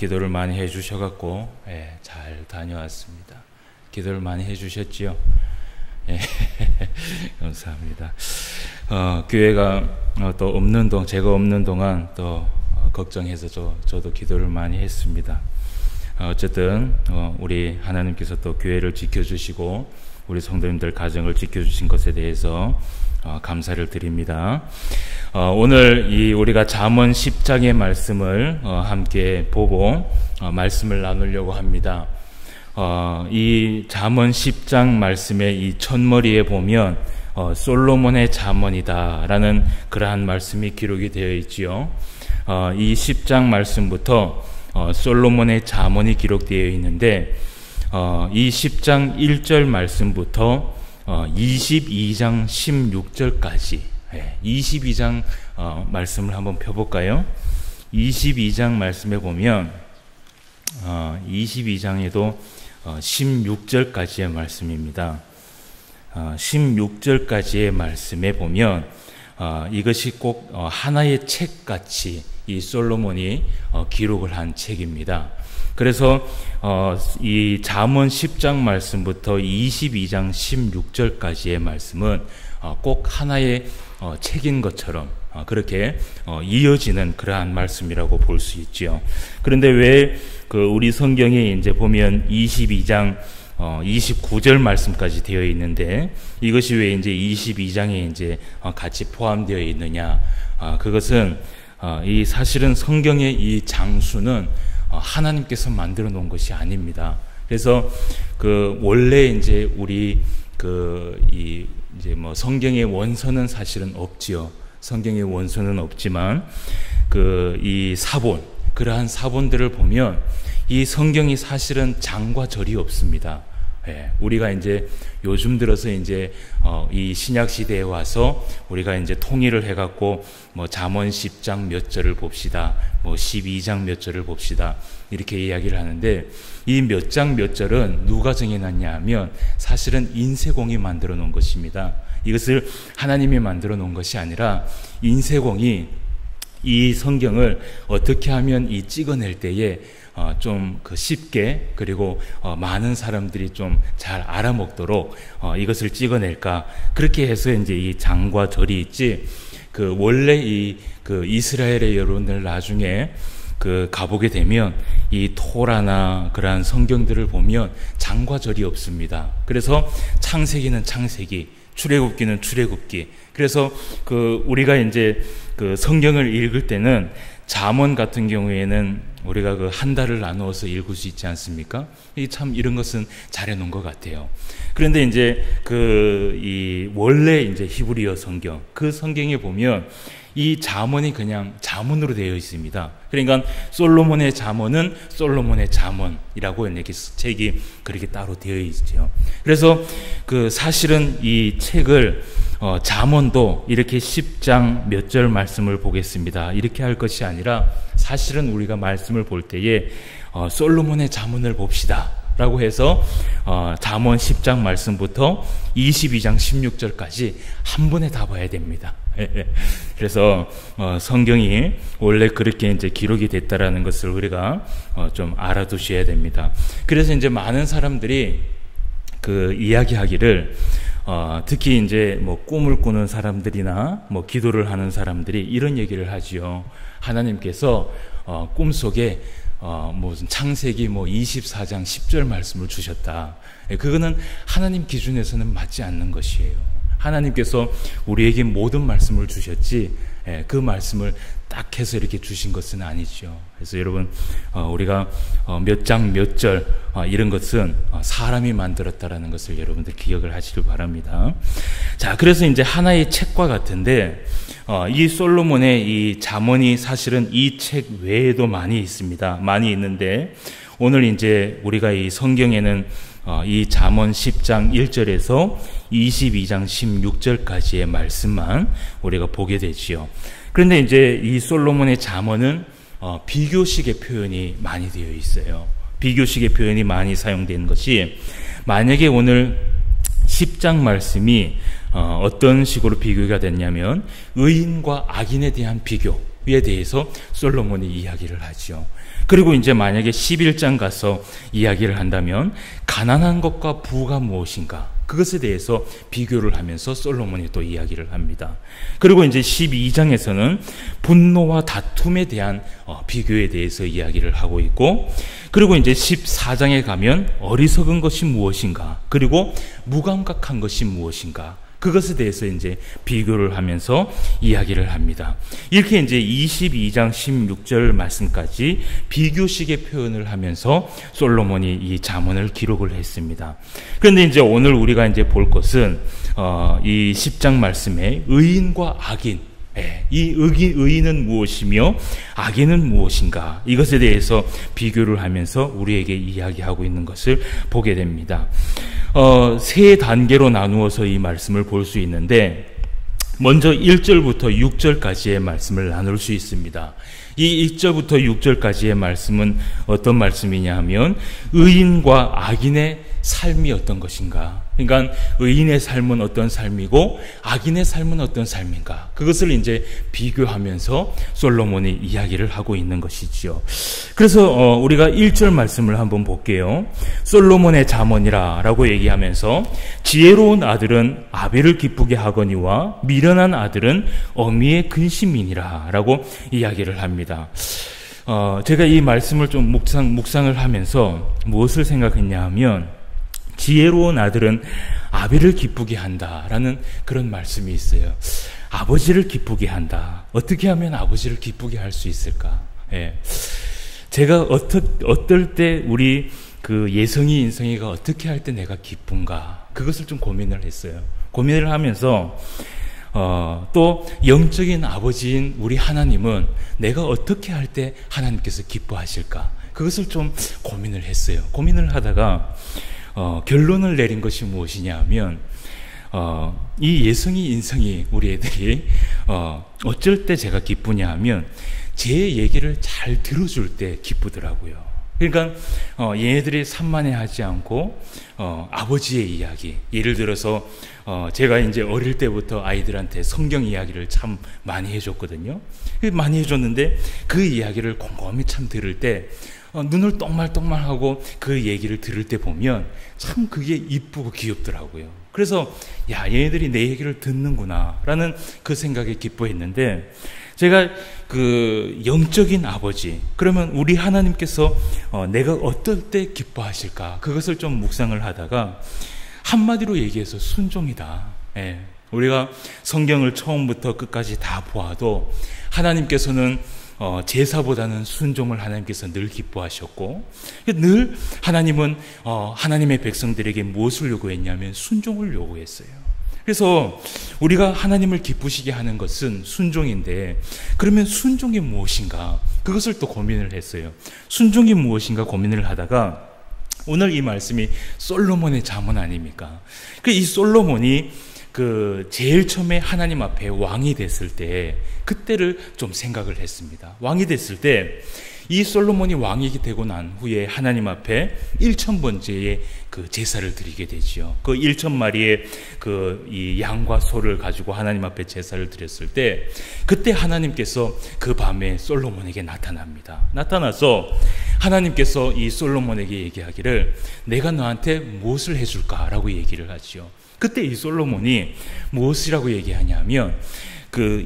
기도를 많이 해주셔갖고 잘 다녀왔습니다. 기도를 많이 해주셨지요? 감사합니다. 교회가 또 없는 제가 없는 동안 또 걱정해서 저도 기도를 많이 했습니다. 어쨌든 우리 하나님께서 또 교회를 지켜주시고 우리 성도님들 가정을 지켜주신 것에 대해서 감사를 드립니다. 오늘 우리가 잠언 10장의 말씀을 함께 보고 말씀을 나누려고 합니다. 이 잠언 10장 말씀의 이 첫머리에 보면 솔로몬의 잠언이다라는 그러한 말씀이 기록이 되어 있지요. 이 10장 말씀부터 솔로몬의 잠언이 기록되어 있는데 이 10장 1절 말씀부터 22장 16절까지 22장 말씀을 한번 펴볼까요? 22장 말씀에 보면 22장에도 16절까지의 말씀입니다. 16절까지의 말씀에 보면 이것이 꼭 하나의 책같이 이 솔로몬이 기록을 한 책입니다. 그래서 이 잠언 10장 말씀부터 22장 16절까지의 말씀은 꼭 하나의 책인 것처럼 그렇게 이어지는 그러한 말씀이라고 볼 수 있지요. 그런데 왜 우리 성경에 이제 보면 22장 29절 말씀까지 되어 있는데 이것이 왜 이제 22장에 이제 같이 포함되어 있느냐? 그것은 이 사실은 성경의 이 장수는 하나님께서 만들어 놓은 것이 아닙니다. 그래서 원래 이제 우리 이제 뭐 성경의 원서는 사실은 없지요. 성경의 원서는 없지만 이 사본, 그러한 사본들을 보면 이 성경이 사실은 장과 절이 없습니다. 우리가 이제 요즘 들어서 이제 이 신약 시대에 와서 우리가 이제 통일을 해갖고 뭐 잠언 10장 몇 절을 봅시다, 뭐 12장 몇 절을 봅시다 이렇게 이야기를 하는데 이 몇 장 몇 절은 누가 정해놨냐 하면 사실은 인쇄공이 만들어 놓은 것입니다. 이것을 하나님이 만들어 놓은 것이 아니라 인쇄공이 이 성경을 어떻게 하면 이 찍어낼 때에 좀 쉽게 그리고 많은 사람들이 좀 잘 알아먹도록 이것을 찍어낼까 그렇게 해서 이제 이 장과 절이 있지 원래 이스라엘의 여론을 나중에 가보게 되면 이 토라나 그러한 성경들을 보면 장과 절이 없습니다. 그래서 창세기는 창세기, 출애굽기는 출애굽기. 그래서 우리가 이제 성경을 읽을 때는 잠언 같은 경우에는 우리가 한 달을 나누어서 읽을 수 있지 않습니까? 참 이런 것은 잘해 놓은 것 같아요. 그런데 이제 원래 이제 히브리어 성경, 그 성경에 보면 이 잠언이 그냥 잠언으로 되어 있습니다. 그러니까 솔로몬의 잠언은 솔로몬의 잠언이라고 이렇게 책이 그렇게 따로 되어 있죠. 그래서 사실은 이 책을 잠언도 이렇게 10장 몇 절 말씀을 보겠습니다. 이렇게 할 것이 아니라 사실은 우리가 말씀을 볼 때에 솔로몬의 잠언을 봅시다 라고 해서 잠언 10장 말씀부터 22장 16절까지 한 번에 다 봐야 됩니다. 그래서 성경이 원래 그렇게 이제 기록이 됐다라는 것을 우리가 좀 알아두셔야 됩니다. 그래서 이제 많은 사람들이 이야기하기를 특히 이제 뭐 꿈을 꾸는 사람들이나 뭐 기도를 하는 사람들이 이런 얘기를 하지요. 하나님께서 꿈속에 무슨 창세기 24장 10절 말씀을 주셨다. 그거는 하나님 기준에서는 맞지 않는 것이에요. 하나님께서 우리에게 모든 말씀을 주셨지 그 말씀을 딱 해서 이렇게 주신 것은 아니죠. 그래서 여러분 우리가 몇 장 몇 절 이런 것은 사람이 만들었다라는 것을 여러분들 기억을 하시길 바랍니다. 자, 그래서 이제 하나의 책과 같은데 이 솔로몬의 이 잠언이 사실은 이 책 외에도 많이 있습니다. 많이 있는데 오늘 이제 우리가 이 성경에는 이 잠언 10장 1절에서 22장 16절까지의 말씀만 우리가 보게 되지요. 그런데 이제 이 솔로몬의 잠언은 비교식의 표현이 많이 되어 있어요. 비교식의 표현이 많이 사용된 것이 만약에 오늘 10장 말씀이 어떤 식으로 비교가 됐냐면 의인과 악인에 대한 비교에 대해서 솔로몬이 이야기를 하죠. 그리고 이제 만약에 11장 가서 이야기를 한다면 가난한 것과 부가 무엇인가, 그것에 대해서 비교를 하면서 솔로몬이 또 이야기를 합니다. 그리고 이제 12장에서는 분노와 다툼에 대한 비교에 대해서 이야기를 하고 있고, 그리고 이제 14장에 가면 어리석은 것이 무엇인가, 그리고 무감각한 것이 무엇인가, 그것에 대해서 이제 비교를 하면서 이야기를 합니다. 이렇게 이제 22장 16절 말씀까지 비교식의 표현을 하면서 솔로몬이 이 잠언을 기록을 했습니다. 그런데 이제 오늘 우리가 이제 볼 것은 이 10장 말씀에 의인과 악인, 이 의인은 무엇이며 악인은 무엇인가, 이것에 대해서 비교를 하면서 우리에게 이야기하고 있는 것을 보게 됩니다. 세 단계로 나누어서 이 말씀을 볼 수 있는데, 먼저 1절부터 6절까지의 말씀을 나눌 수 있습니다. 이 1절부터 6절까지의 말씀은 어떤 말씀이냐 하면 의인과 악인의 삶이 어떤 것인가, 그러니까 의인의 삶은 어떤 삶이고 악인의 삶은 어떤 삶인가, 그것을 이제 비교하면서 솔로몬이 이야기를 하고 있는 것이지요. 그래서 우리가 1절 말씀을 한번 볼게요. 솔로몬의 잠언이라 라고 얘기하면서 지혜로운 아들은 아벨을 기쁘게 하거니와 미련한 아들은 어미의 근심이니라 라고 이야기를 합니다. 제가 이 말씀을 좀 묵상을 하면서 무엇을 생각했냐 하면, 지혜로운 아들은 아벨을 기쁘게 한다라는 그런 말씀이 있어요. 아버지를 기쁘게 한다. 어떻게 하면 아버지를 기쁘게 할 수 있을까? 제가 어떨 때 우리 그 예성이 인성이가 어떻게 할 때 내가 기쁜가, 그것을 좀 고민을 했어요. 고민을 하면서 또 영적인 아버지인 우리 하나님은 내가 어떻게 할 때 하나님께서 기뻐하실까, 그것을 좀 고민을 했어요. 고민을 하다가 결론을 내린 것이 무엇이냐 하면, 이 예성이 인성이 우리 애들이 어쩔 때 제가 기쁘냐 하면 제 얘기를 잘 들어줄 때 기쁘더라고요. 그러니까 얘네들이 산만해하지 않고 아버지의 이야기, 예를 들어서 제가 이제 어릴 때부터 아이들한테 성경 이야기를 참 많이 해줬거든요. 많이 해줬는데 그 이야기를 곰곰이 참 들을 때 눈을 똥말똥말하고 그 얘기를 들을 때 보면 참 그게 이쁘고 귀엽더라고요. 그래서 야, 얘네들이 내 얘기를 듣는구나 라는 그 생각에 기뻐했는데, 제가 그 영적인 아버지, 그러면 우리 하나님께서 내가 어떨 때 기뻐하실까, 그것을 좀 묵상을 하다가 한마디로 얘기해서 순종이다. 우리가 성경을 처음부터 끝까지 다 보아도 하나님께서는 제사보다는 순종을 하나님께서 늘 기뻐하셨고, 늘 하나님은 하나님의 백성들에게 무엇을 요구했냐면 순종을 요구했어요. 그래서 우리가 하나님을 기쁘시게 하는 것은 순종인데, 그러면 순종이 무엇인가, 그것을 또 고민을 했어요. 순종이 무엇인가 고민을 하다가 오늘 이 말씀이 솔로몬의 잠언 아닙니까? 이 솔로몬이 제일 처음에 하나님 앞에 왕이 됐을 때, 그때를 좀 생각을 했습니다. 왕이 됐을 때, 이 솔로몬이 왕이 되고 난 후에 하나님 앞에 1000번째의 그 제사를 드리게 되지요. 그 1000마리의 이 양과 소를 가지고 하나님 앞에 제사를 드렸을 때, 그때 하나님께서 그 밤에 솔로몬에게 나타납니다. 나타나서 하나님께서 이 솔로몬에게 얘기하기를 내가 너한테 무엇을 해줄까라고 얘기를 하지요. 그때 이 솔로몬이 무엇이라고 얘기하냐면,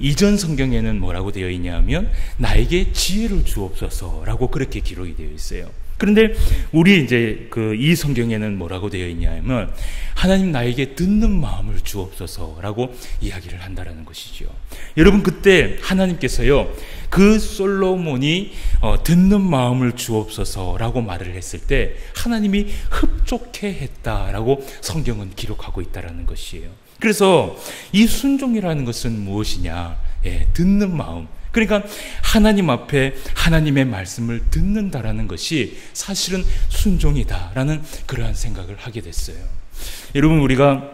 이전 성경에는 뭐라고 되어 있냐면 나에게 지혜를 주옵소서라고 그렇게 기록이 되어 있어요. 그런데 우리 이제 이 성경에는 뭐라고 되어 있냐면 하나님 나에게 듣는 마음을 주옵소서라고 이야기를 한다라는 것이죠. 여러분, 그때 하나님께서요, 그 솔로몬이 듣는 마음을 주옵소서라고 말을 했을 때 하나님이 흡족해 했다라고 성경은 기록하고 있다라는 것이에요. 그래서 이 순종이라는 것은 무엇이냐? 듣는 마음. 그러니까 하나님 앞에 하나님의 말씀을 듣는다라는 것이 사실은 순종이다라는 그러한 생각을 하게 됐어요. 여러분, 우리가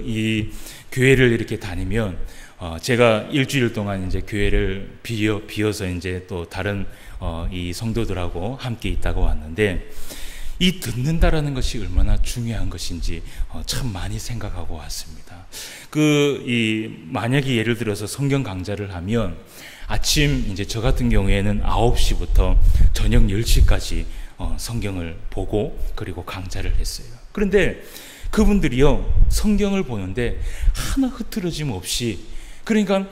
이 교회를 이렇게 다니면 제가 일주일 동안 이제 교회를 비어서 이제 또 다른 이 성도들하고 함께 있다가 왔는데, 이 듣는다라는 것이 얼마나 중요한 것인지 참 많이 생각하고 왔습니다. 만약에 예를 들어서 성경 강좌를 하면 아침 이제 저 같은 경우에는 9시부터 저녁 10시까지 성경을 보고 그리고 강좌를 했어요. 그런데 그분들이요, 성경을 보는데 하나 흐트러짐 없이, 그러니까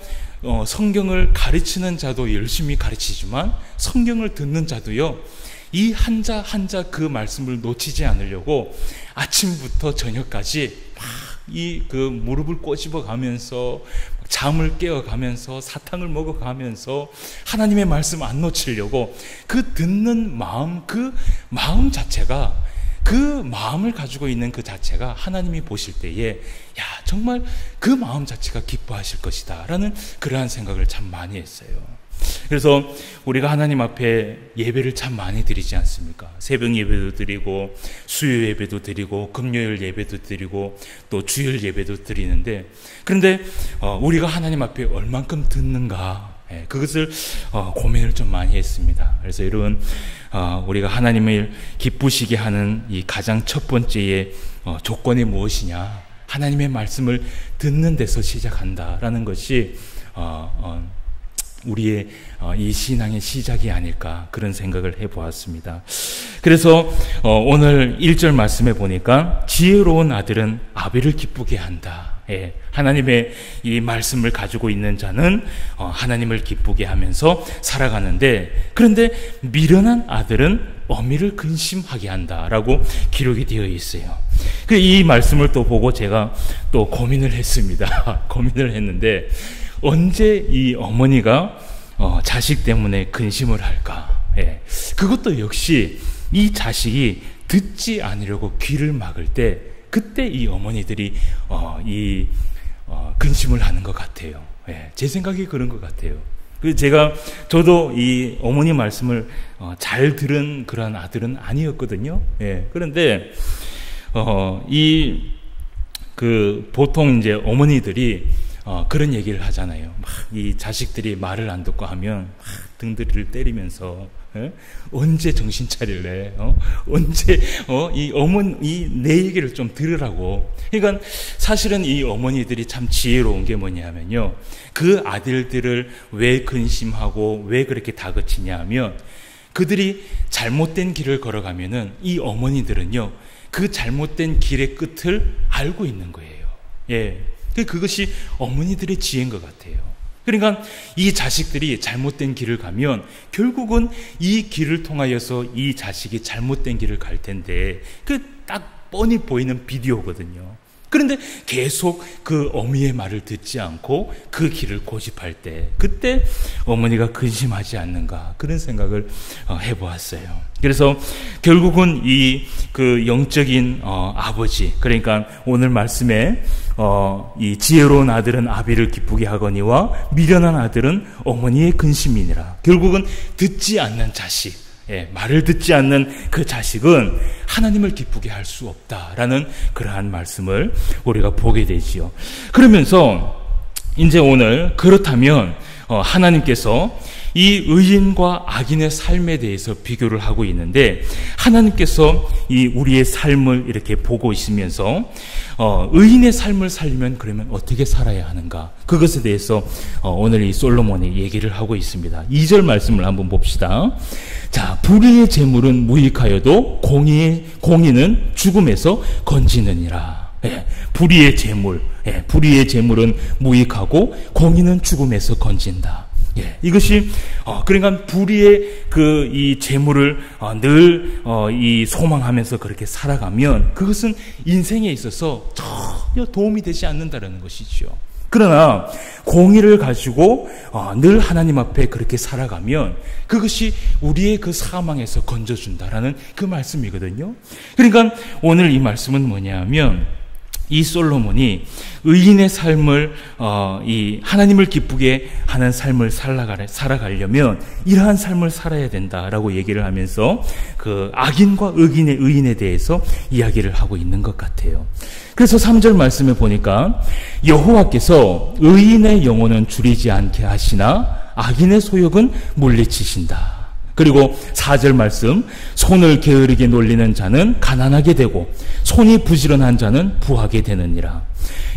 성경을 가르치는 자도 열심히 가르치지만 성경을 듣는 자도요, 이 한자 한자 그 말씀을 놓치지 않으려고 아침부터 저녁까지 막 이 그 무릎을 꼬집어 가면서 잠을 깨어가면서 사탕을 먹어가면서 하나님의 말씀 안 놓치려고 그 듣는 마음, 그 마음 자체가, 그 마음을 가지고 있는 그 자체가 하나님이 보실 때에 야, 정말 그 마음 자체가 기뻐하실 것이다 라는 그러한 생각을 참 많이 했어요. 그래서 우리가 하나님 앞에 예배를 참 많이 드리지 않습니까? 새벽 예배도 드리고 수요 예배도 드리고 금요일 예배도 드리고 또 주일 예배도 드리는데, 그런데 우리가 하나님 앞에 얼만큼 듣는가, 그것을 고민을 좀 많이 했습니다. 그래서 여러분, 우리가 하나님을 기쁘시게 하는 이 가장 첫 번째의 조건이 무엇이냐, 하나님의 말씀을 듣는 데서 시작한다라는 것이 우리의 이 신앙의 시작이 아닐까, 그런 생각을 해보았습니다. 그래서 오늘 1절 말씀에 보니까 지혜로운 아들은 아비를 기쁘게 한다. 하나님의 이 말씀을 가지고 있는 자는 하나님을 기쁘게 하면서 살아가는데, 그런데 미련한 아들은 어미를 근심하게 한다라고 기록이 되어 있어요. 이 말씀을 또 보고 제가 또 고민을 했습니다. 고민을 했는데, 언제 이 어머니가 자식 때문에 근심을 할까? 그것도 역시 이 자식이 듣지 않으려고 귀를 막을 때, 그때 이 어머니들이 근심을 하는 것 같아요. 제 생각이 그런 것 같아요. 저도 이 어머니 말씀을 잘 들은 그런 아들은 아니었거든요. 그런데 보통 이제 어머니들이 그런 얘기를 하잖아요. 막 이 자식들이 말을 안 듣고 하면 막 등들이를 때리면서 언제 정신 차릴래? 언제 내 얘기를 좀 들으라고. 그러니까 사실은 이 어머니들이 참 지혜로운 게 뭐냐면요, 그 아들들을 왜 근심하고 왜 그렇게 다그치냐 하면, 그들이 잘못된 길을 걸어가면은 이 어머니들은요, 그 잘못된 길의 끝을 알고 있는 거예요. 그것이 어머니들의 지혜인 것 같아요. 그러니까 이 자식들이 잘못된 길을 가면 결국은 이 길을 통하여서 이 자식이 잘못된 길을 갈 텐데, 딱 뻔히 보이는 비디오거든요. 그런데 계속 그 어미의 말을 듣지 않고 그 길을 고집할 때, 그때 어머니가 근심하지 않는가, 그런 생각을 해보았어요. 그래서 결국은 그 영적인 아버지, 그러니까 오늘 말씀에 이 지혜로운 아들은 아비를 기쁘게 하거니와 미련한 아들은 어머니의 근심이니라. 결국은 듣지 않는 자식, 말을 듣지 않는 그 자식은 하나님을 기쁘게 할 수 없다라는 그러한 말씀을 우리가 보게 되지요. 그러면서 이제 오늘, 그렇다면 하나님께서 이 의인과 악인의 삶에 대해서 비교를 하고 있는데, 하나님께서 이 우리의 삶을 이렇게 보고 있으면서 의인의 삶을 살려면 그러면 어떻게 살아야 하는가, 그것에 대해서 오늘 이 솔로몬이 얘기를 하고 있습니다. 2절 말씀을 한번 봅시다. 자, 불의의 재물은 무익하여도 공의는 죽음에서 건지느니라. 불의의 재물은 무익하고 공의는 죽음에서 건진다. 이것이 그러니까 불의의 이 재물을 늘 이 소망하면서 그렇게 살아가면 그것은 인생에 있어서 전혀 도움이 되지 않는다라는 것이죠. 그러나 공의를 가지고 늘 하나님 앞에 그렇게 살아가면 그것이 우리의 그 사망에서 건져준다라는 그 말씀이거든요. 그러니까 오늘 이 말씀은 뭐냐면, 이 솔로몬이 의인의 삶을 이 하나님을 기쁘게 하는 삶을 살아가려면 이러한 삶을 살아야 된다라고 얘기를 하면서 그 악인과 의인에 대해서 이야기를 하고 있는 것 같아요. 그래서 3절 말씀에 보니까 여호와께서 의인의 영혼은 줄이지 않게 하시나 악인의 소욕은 물리치신다. 그리고 4절 말씀, 손을 게으르게 놀리는 자는 가난하게 되고 손이 부지런한 자는 부하게 되느니라.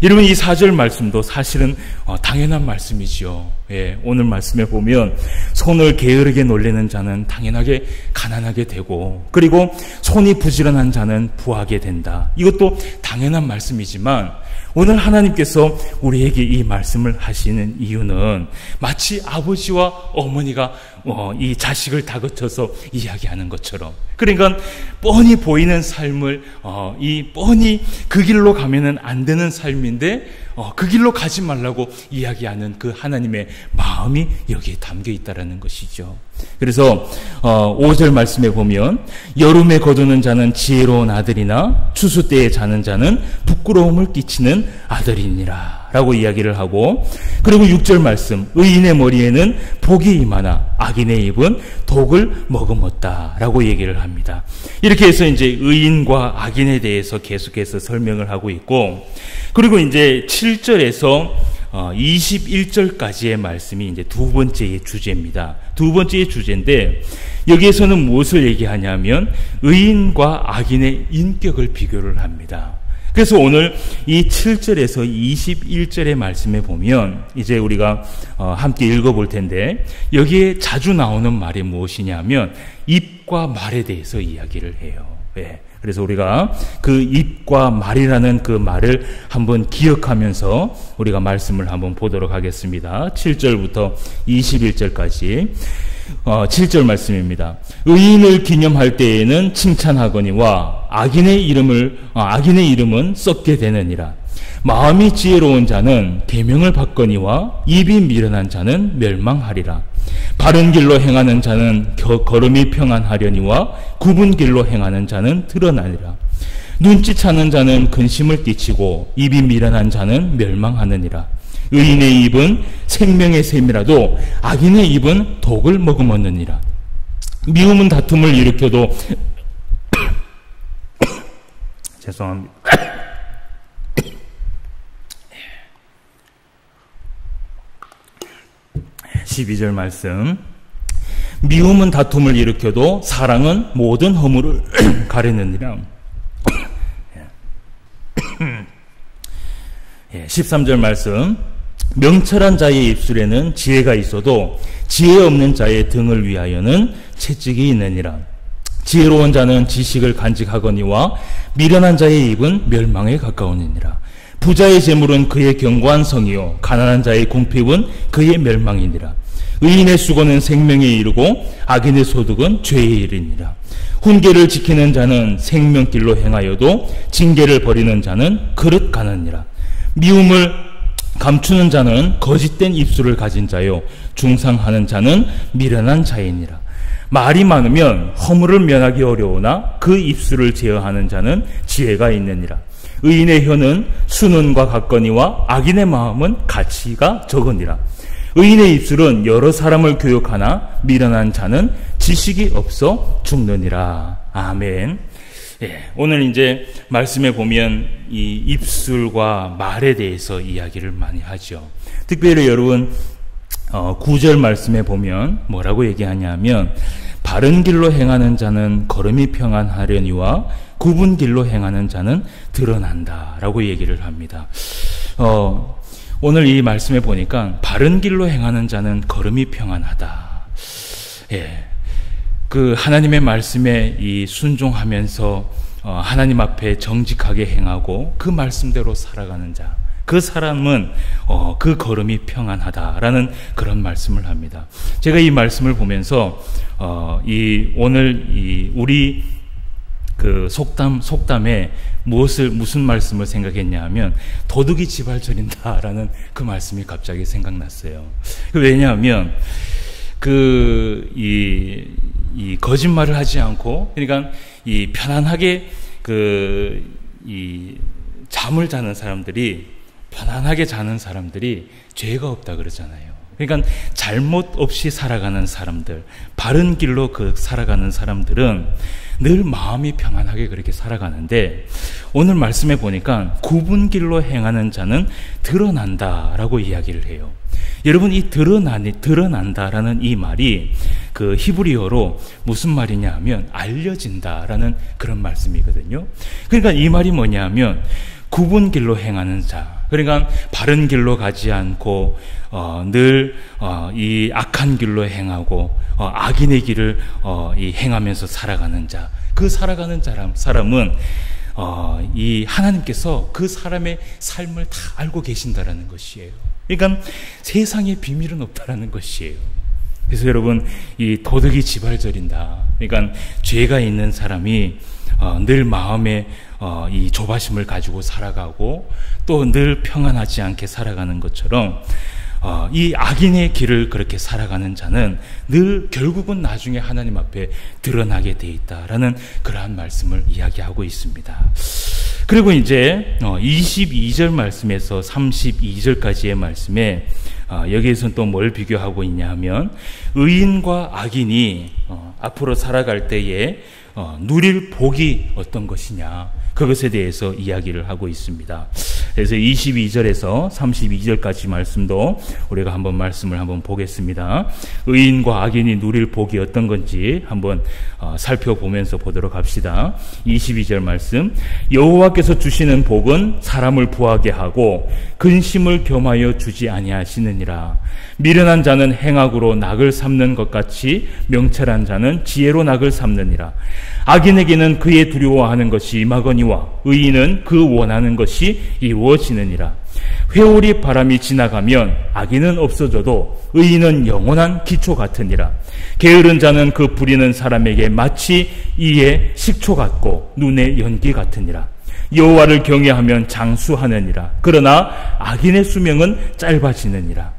여러분, 이 4절 말씀도 사실은 당연한 말씀이죠. 예, 오늘 말씀에 보면 손을 게으르게 놀리는 자는 당연하게 가난하게 되고, 그리고 손이 부지런한 자는 부하게 된다. 이것도 당연한 말씀이지만 오늘 하나님께서 우리에게 이 말씀을 하시는 이유는 마치 아버지와 어머니가 이 자식을 다그쳐서 이야기하는 것처럼, 그러니까 뻔히 보이는 삶을 이 뻔히 그 길로 가면은 안 되는 삶인데 그 길로 가지 말라고 이야기하는 그 하나님의 마음이 여기에 담겨 있다라는 것이죠. 그래서 5절 말씀에 보면 여름에 거두는 자는 지혜로운 아들이나 추수 때에 자는 자는 부끄러움을 끼치는 아들이니라 라고 이야기를 하고, 그리고 6절 말씀, 의인의 머리에는 복이 임하나 악인의 입은 독을 머금었다 라고 얘기를 합니다. 이렇게 해서 이제 의인과 악인에 대해서 계속해서 설명을 하고 있고, 그리고 이제 7절에서 21절까지의 말씀이 이제 두 번째의 주제입니다. 두 번째의 주제인데, 여기에서는 무엇을 얘기하냐면 의인과 악인의 인격을 비교를 합니다. 그래서 오늘 이 7절에서 21절의 말씀에 보면 이제 우리가 함께 읽어볼 텐데, 여기에 자주 나오는 말이 무엇이냐면 입과 말에 대해서 이야기를 해요. 네. 그래서 우리가 그 입과 말이라는 그 말을 한번 기억하면서 우리가 말씀을 한번 보도록 하겠습니다. 7절부터 21절까지 7절 말씀입니다. 의인을 기념할 때에는 칭찬하거니와 악인의 이름은 썩게 되느니라. 마음이 지혜로운 자는 계명을 받거니와 입이 미련한 자는 멸망하리라. 바른 길로 행하는 자는 걸음이 평안하려니와 굽은 길로 행하는 자는 드러나리라. 눈치차는 자는 근심을 끼치고 입이 미련한 자는 멸망하느니라. 의인의 입은 생명의 샘이라도 악인의 입은 독을 머금었느니라. 미움은 다툼을 일으켜도 죄송합니다. 12절 말씀. 미움은 다툼을 일으켜도 사랑은 모든 허물을 가리느니라. 13절 말씀. 명철한 자의 입술에는 지혜가 있어도 지혜 없는 자의 등을 위하여는 채찍이 있느니라. 지혜로운 자는 지식을 간직하거니와 미련한 자의 입은 멸망에 가까우니라. 부자의 재물은 그의 견고한 성이요 가난한 자의 궁핍은 그의 멸망이니라. 의인의 수고는 생명에 이르고 악인의 소득은 죄에 이르니라. 훈계를 지키는 자는 생명길로 행하여도 징계를 버리는 자는 그릇 가느니라. 미움을 감추는 자는 거짓된 입술을 가진 자요 중상하는 자는 미련한 자이니라. 말이 많으면 허물을 면하기 어려우나 그 입술을 제어하는 자는 지혜가 있느니라. 의인의 혀는 순언과 같거니와 악인의 마음은 가치가 적으니라. 의인의 입술은 여러 사람을 교육하나 미련한 자는 지식이 없어 죽느니라. 아멘. 예, 오늘 이제 말씀에 보면 이 입술과 말에 대해서 이야기를 많이 하죠. 특별히 여러분 9절 말씀에 보면 뭐라고 얘기하냐면 바른 길로 행하는 자는 걸음이 평안하려니와 굽은 길로 행하는 자는 드러난다 라고 얘기를 합니다. 오늘 이 말씀에 보니까 바른 길로 행하는 자는 걸음이 평안하다. 예, 그 하나님의 말씀에 이 순종하면서 하나님 앞에 정직하게 행하고 그 말씀대로 살아가는 자, 그 사람은 그 걸음이 평안하다라는 그런 말씀을 합니다. 제가 이 말씀을 보면서 오늘 우리 그 속담에 무슨 말씀을 생각했냐 하면 도둑이 집알 저린다라는 그 말씀이 갑자기 생각났어요. 왜냐하면 이 거짓말을 하지 않고, 그러니까 이 편안하게 잠을 자는 사람들이, 편안하게 자는 사람들이 죄가 없다 그러잖아요. 그러니까 잘못 없이 살아가는 사람들, 바른 길로 살아가는 사람들은 늘 마음이 평안하게 그렇게 살아가는데, 오늘 말씀에 보니까 굽은 길로 행하는 자는 드러난다라고 이야기를 해요. 여러분, 이 드러난다라는 이 말이 그 히브리어로 무슨 말이냐 하면 알려진다라는 그런 말씀이거든요. 그러니까 이 말이 뭐냐 하면 굽은 길로 행하는 자. 그러니까 바른 길로 가지 않고 늘 이 악한 길로 행하고 악인의 길을 행하면서 살아가는 자. 그 살아가는 사람은 이 하나님께서 그 사람의 삶을 다 알고 계신다라는 것이에요. 그러니까 세상에 비밀은 없다라는 것이에요. 그래서 여러분, 이 도덕이 지발절인다. 그러니까 죄가 있는 사람이 늘 마음에 이 조바심을 가지고 살아가고 또 늘 평안하지 않게 살아가는 것처럼 이 악인의 길을 그렇게 살아가는 자는 늘 결국은 나중에 하나님 앞에 드러나게 돼 있다라는 그러한 말씀을 이야기하고 있습니다. 그리고 이제 22절 말씀에서 32절까지의 말씀에 여기에서는 또 뭘 비교하고 있냐 하면 의인과 악인이 앞으로 살아갈 때에 누릴 복이 어떤 것이냐, 그것에 대해서 이야기를 하고 있습니다. 그래서 22절에서 32절까지 말씀도 우리가 말씀을 한번 보겠습니다. 의인과 악인이 누릴 복이 어떤 건지 한번 살펴보면서 보도록 합시다. 22절 말씀. 여호와께서 주시는 복은 사람을 부하게 하고 근심을 겸하여 주지 아니하시느니라. 미련한 자는 행악으로 낙을 삼는 것 같이 명철한 자는 지혜로 낙을 삼느니라. 악인에게는 그의 두려워하는 것이 임하거니와 의인은 그 원하는 것이 이루어지느니라. 회오리 바람이 지나가면 악인은 없어져도 의인은 영원한 기초 같으니라. 게으른 자는 그 부리는 사람에게 마치 이에 식초 같고 눈에 연기 같으니라. 여호와를 경외하면 장수하느니라. 그러나 악인의 수명은 짧아지느니라.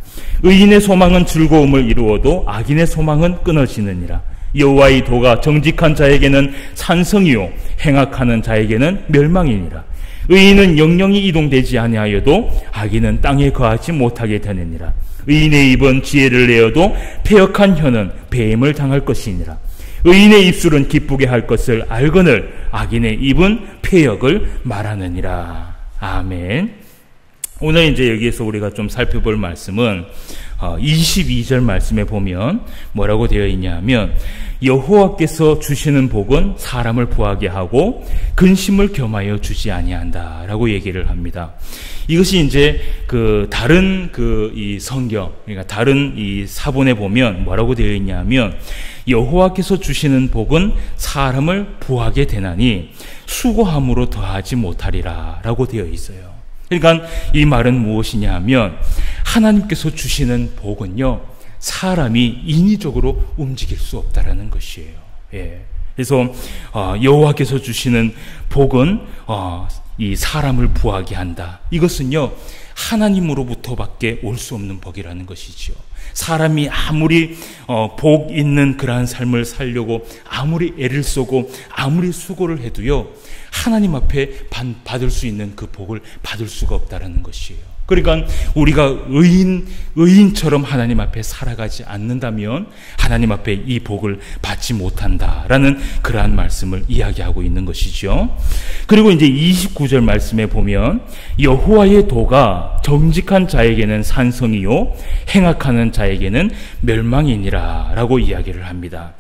의인의 소망은 즐거움을 이루어도 악인의 소망은 끊어지느니라. 여호와의 도가 정직한 자에게는 산성이요 행악하는 자에게는 멸망이니라. 의인은 영영이 이동되지 아니하여도 악인은 땅에 거하지 못하게 되느니라. 의인의 입은 지혜를 내어도 패역한 혀는 배임을 당할 것이니라. 의인의 입술은 기쁘게 할 것을 알거늘 악인의 입은 패역을 말하느니라. 아멘. 오늘 이제 여기에서 우리가 좀 살펴볼 말씀은 22절 말씀에 보면 뭐라고 되어 있냐 하면 여호와께서 주시는 복은 사람을 부하게 하고 근심을 겸하여 주지 아니한다라고 얘기를 합니다. 이것이 이제 다른 이 성경, 그러니까 다른 이 사본에 보면 뭐라고 되어 있냐면 여호와께서 주시는 복은 사람을 부하게 되나니 수고함으로 더하지 못하리라라고 되어 있어요. 그러니까 이 말은 무엇이냐 하면 하나님께서 주시는 복은요, 사람이 인위적으로 움직일 수 없다라는 것이에요. 예. 그래서 여호와께서 주시는 복은 이 사람을 부하게 한다. 이것은요, 하나님으로부터밖에 올 수 없는 복이라는 것이지요. 사람이 아무리 복 있는 그러한 삶을 살려고 아무리 애를 쓰고 아무리 수고를 해도요, 하나님 앞에 받을 수 있는 그 복을 받을 수가 없다라는 것이에요. 그러니까 우리가 의인처럼 하나님 앞에 살아가지 않는다면 하나님 앞에 이 복을 받지 못한다라는 그러한 말씀을 이야기하고 있는 것이죠. 그리고 이제 29절 말씀에 보면 여호와의 도가 정직한 자에게는 산성이요 행악하는 자에게는 멸망이니라 라고 이야기를 합니다.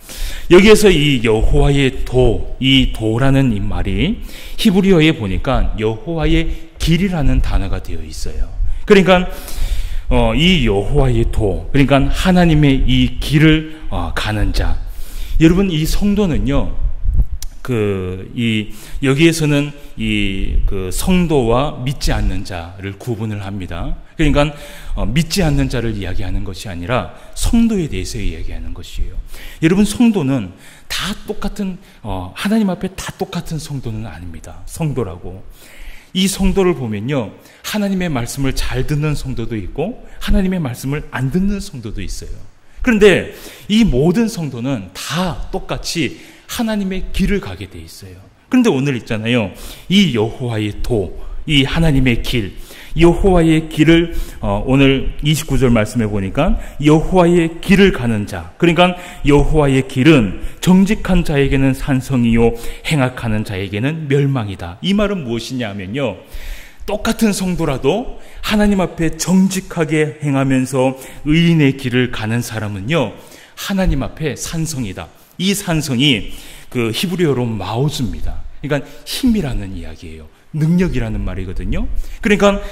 여기에서 이 여호와의 도, 이 도라는 이 말이 히브리어에 보니까 여호와의 길이라는 단어가 되어 있어요. 그러니까 이 여호와의 도, 그러니까 하나님의 이 길을 가는 자. 여러분, 이 성도는요, 여기에서는 성도와 믿지 않는 자를 구분을 합니다. 그러니까 믿지 않는 자를 이야기하는 것이 아니라 성도에 대해서 이야기하는 것이에요. 여러분, 성도는 다 똑같은 하나님 앞에 다 똑같은 성도는 아닙니다. 성도라고. 이 성도를 보면요, 하나님의 말씀을 잘 듣는 성도도 있고 하나님의 말씀을 안 듣는 성도도 있어요. 그런데 이 모든 성도는 다 똑같이 하나님의 길을 가게 돼 있어요. 그런데 오늘 있잖아요, 이 여호와의 도, 이 하나님의 길, 여호와의 길을 오늘 29절 말씀해 보니까 여호와의 길을 가는 자, 그러니까 여호와의 길은 정직한 자에게는 산성이요 행악하는 자에게는 멸망이다. 이 말은 무엇이냐 하면요, 똑같은 성도라도 하나님 앞에 정직하게 행하면서 의인의 길을 가는 사람은요, 하나님 앞에 산성이다. 이 산성이 히브리어로 마오즈입니다. 그러니까 힘이라는 이야기예요. 능력이라는 말이거든요. 그러니까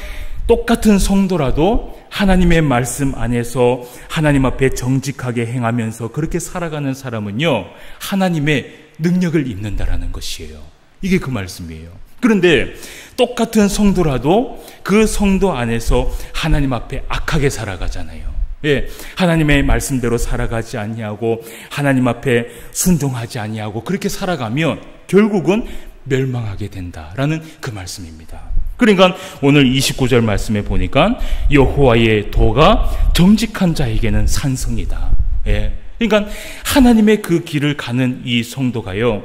똑같은 성도라도 하나님의 말씀 안에서 하나님 앞에 정직하게 행하면서 그렇게 살아가는 사람은요, 하나님의 능력을 입는다라는 것이에요. 이게 그 말씀이에요. 그런데 똑같은 성도라도 그 성도 안에서 하나님 앞에 악하게 살아가잖아요. 예, 하나님의 말씀대로 살아가지 아니하고 하나님 앞에 순종하지 아니하고 그렇게 살아가면 결국은 멸망하게 된다라는 그 말씀입니다. 그러니까 오늘 29절 말씀에 보니까 여호와의 도가 정직한 자에게는 산성이다. 예, 그러니까 하나님의 그 길을 가는 이 성도가요,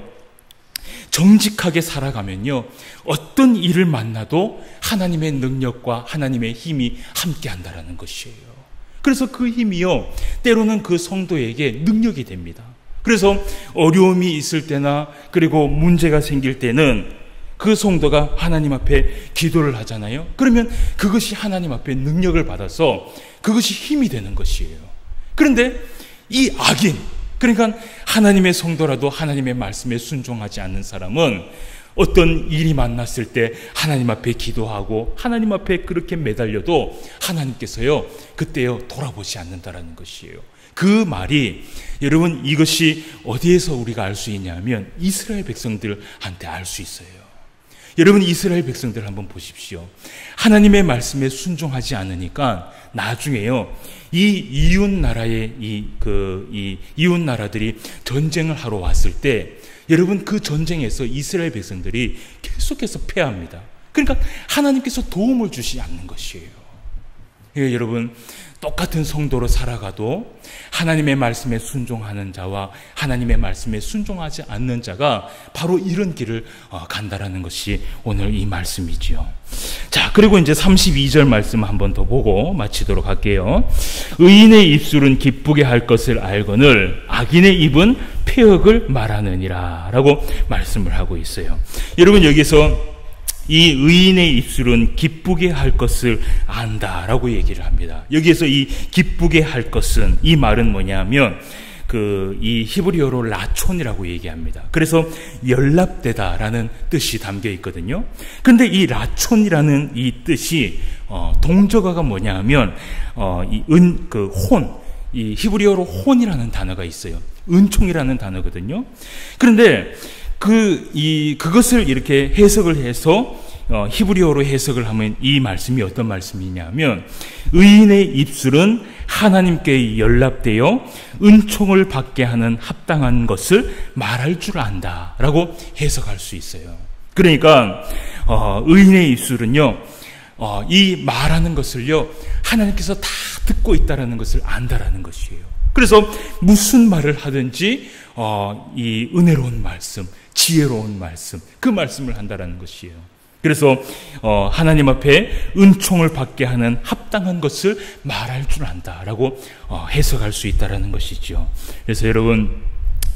정직하게 살아가면요, 어떤 일을 만나도 하나님의 능력과 하나님의 힘이 함께 한다라는 것이에요. 그래서 그 힘이요, 때로는 그 성도에게 능력이 됩니다. 그래서 어려움이 있을 때나 그리고 문제가 생길 때는 그 성도가 하나님 앞에 기도를 하잖아요. 그러면 그것이 하나님 앞에 능력을 받아서 그것이 힘이 되는 것이에요. 그런데 이 악인, 그러니까 하나님의 성도라도 하나님의 말씀에 순종하지 않는 사람은 어떤 일이 만났을 때 하나님 앞에 기도하고 하나님 앞에 그렇게 매달려도 하나님께서요, 그때요 돌아보지 않는다라는 것이에요. 그 말이, 여러분, 이것이 어디에서 우리가 알 수 있냐면 이스라엘 백성들한테 알 수 있어요. 여러분, 이스라엘 백성들 한번 보십시오. 하나님의 말씀에 순종하지 않으니까 나중에요, 이 이웃 나라의 이 이웃 나라들이 전쟁을 하러 왔을 때, 여러분, 그 전쟁에서 이스라엘 백성들이 계속해서 패합니다. 그러니까 하나님께서 도움을 주시지 않는 것이에요. 예, 여러분, 똑같은 성도로 살아가도 하나님의 말씀에 순종하는 자와 하나님의 말씀에 순종하지 않는 자가 바로 이런 길을 간다라는 것이 오늘 이 말씀이지요. 자, 그리고 이제 32절 말씀 한 번 더 보고 마치도록 할게요. 의인의 입술은 기쁘게 할 것을 알거늘 악인의 입은 폐역을 말하느니라 라고 말씀을 하고 있어요. 여러분, 여기서 이 의인의 입술은 기쁘게 할 것을 안다라고 얘기를 합니다. 여기에서 이 기쁘게 할 것은, 이 말은 뭐냐면 이 히브리어로 라촌이라고 얘기합니다. 그래서 연락되다라는 뜻이 담겨 있거든요. 그런데 이 라촌이라는 이 뜻이 동적어가 뭐냐면 이 히브리어로 혼이라는 단어가 있어요. 은총이라는 단어거든요. 그런데 그것을 이렇게 해석을 해서 히브리어로 해석을 하면 이 말씀이 어떤 말씀이냐면, 의인의 입술은 하나님께 연락되어 은총을 받게 하는 합당한 것을 말할 줄 안다라고 해석할 수 있어요. 그러니까 의인의 입술은요, 이 말하는 것을요, 하나님께서 다 듣고 있다라는 것을 안다라는 것이에요. 그래서 무슨 말을 하든지 이 은혜로운 말씀, 지혜로운 말씀, 그 말씀을 한다라는 것이에요. 그래서 하나님 앞에 은총을 받게 하는 합당한 것을 말할 줄 안다라고 해석할 수 있다라는 것이죠. 그래서 여러분,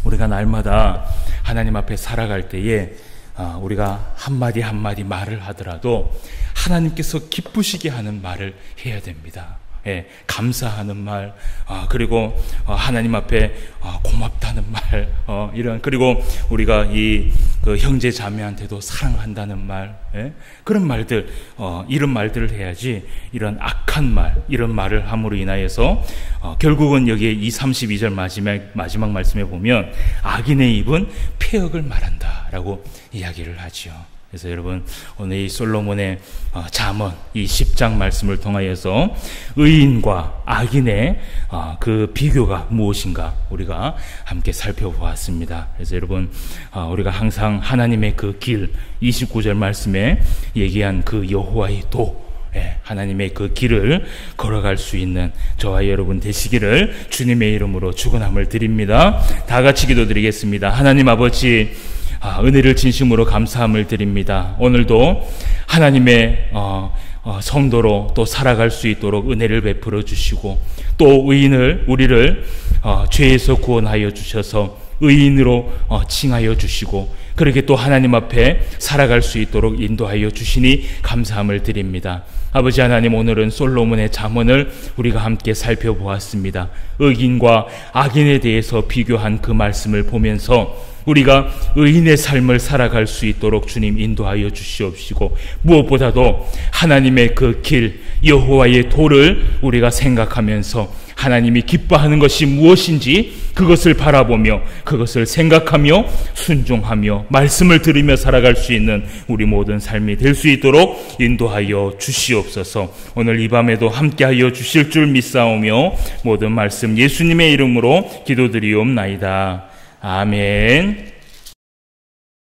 우리가 날마다 하나님 앞에 살아갈 때에 우리가 한마디 한마디 말을 하더라도 하나님께서 기쁘시게 하는 말을 해야 됩니다. 예, 감사하는 말, 그리고 하나님 앞에 고맙다는 말, 그리고 우리가 그 형제 자매한테도 사랑한다는 말, 예? 그런 말들, 이런 말들을 해야지, 이런 악한 말, 이런 말을 함으로 인하여서 결국은 여기에 이 32절 마지막 말씀에 보면 악인의 입은 폐역을 말한다라고 이야기를 하지요. 그래서 여러분, 오늘 이 솔로몬의 잠언 이 10장 말씀을 통하여서 의인과 악인의 그 비교가 무엇인가 우리가 함께 살펴보았습니다. 그래서 여러분, 우리가 항상 하나님의 그 길, 29절 말씀에 얘기한 그 여호와의 도, 하나님의 그 길을 걸어갈 수 있는 저와 여러분 되시기를 주님의 이름으로 축원함을 드립니다. 다 같이 기도드리겠습니다. 하나님 아버지, 은혜를 진심으로 감사함을 드립니다. 오늘도 하나님의 성도로 또 살아갈 수 있도록 은혜를 베풀어 주시고, 또 우리를 죄에서 구원하여 주셔서 의인으로 칭하여 주시고, 그렇게 또 하나님 앞에 살아갈 수 있도록 인도하여 주시니 감사함을 드립니다. 아버지 하나님, 오늘은 솔로몬의 잠언을 우리가 함께 살펴보았습니다. 의인과 악인에 대해서 비교한 그 말씀을 보면서 우리가 의인의 삶을 살아갈 수 있도록 주님 인도하여 주시옵시고, 무엇보다도 하나님의 그 길, 여호와의 도를 우리가 생각하면서 하나님이 기뻐하는 것이 무엇인지 그것을 바라보며 그것을 생각하며 순종하며 말씀을 들으며 살아갈 수 있는 우리 모든 삶이 될 수 있도록 인도하여 주시옵소서. 오늘 이 밤에도 함께하여 주실 줄 믿사오며 모든 말씀 예수님의 이름으로 기도드리옵나이다. 아멘.